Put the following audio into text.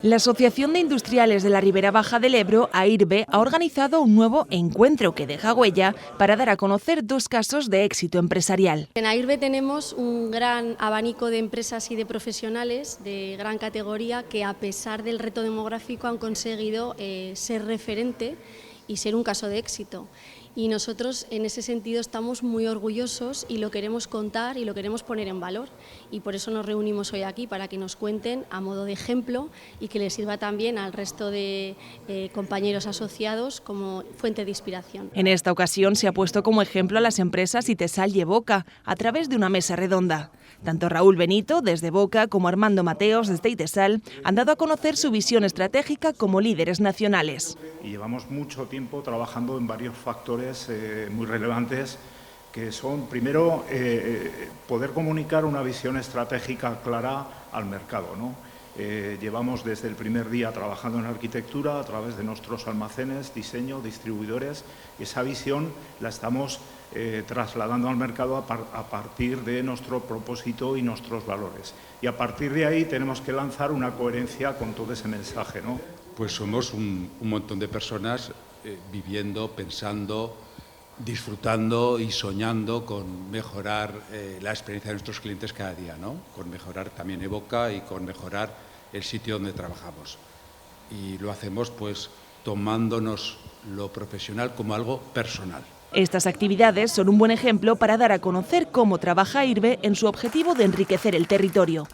La Asociación de Industriales de la Ribera Baja del Ebro, AIRBE, ha organizado un nuevo encuentro que deja huella para dar a conocer dos casos de éxito empresarial. En AIRBE tenemos un gran abanico de empresas y de profesionales de gran categoría que, a pesar del reto demográfico, han conseguido ser referente y ser un caso de éxito. Y nosotros en ese sentido estamos muy orgullosos y lo queremos contar y lo queremos poner en valor. Y por eso nos reunimos hoy aquí, para que nos cuenten a modo de ejemplo y que les sirva también al resto de compañeros asociados como fuente de inspiración. En esta ocasión se ha puesto como ejemplo a las empresas Itesal y Evoca a través de una mesa redonda. Tanto Raúl Benito desde Evoca como Armando Mateos desde Itesal han dado a conocer su visión estratégica como líderes nacionales. Y llevamos mucho tiempo trabajando en varios factores muy relevantes, que son, primero, poder comunicar una visión estratégica clara al mercado, ¿no? Llevamos desde el primer día trabajando en arquitectura a través de nuestros almacenes, diseño, distribuidores, y esa visión la estamos trasladando al mercado a partir de nuestro propósito y nuestros valores. Y a partir de ahí tenemos que lanzar una coherencia con todo ese mensaje, ¿no? Pues somos un montón de personas viviendo, pensando, disfrutando y soñando con mejorar la experiencia de nuestros clientes cada día, ¿no? Con mejorar también Evoca y con mejorar el sitio donde trabajamos. Y lo hacemos pues tomándonos lo profesional como algo personal. Estas actividades son un buen ejemplo para dar a conocer cómo trabaja AIRBE en su objetivo de enriquecer el territorio.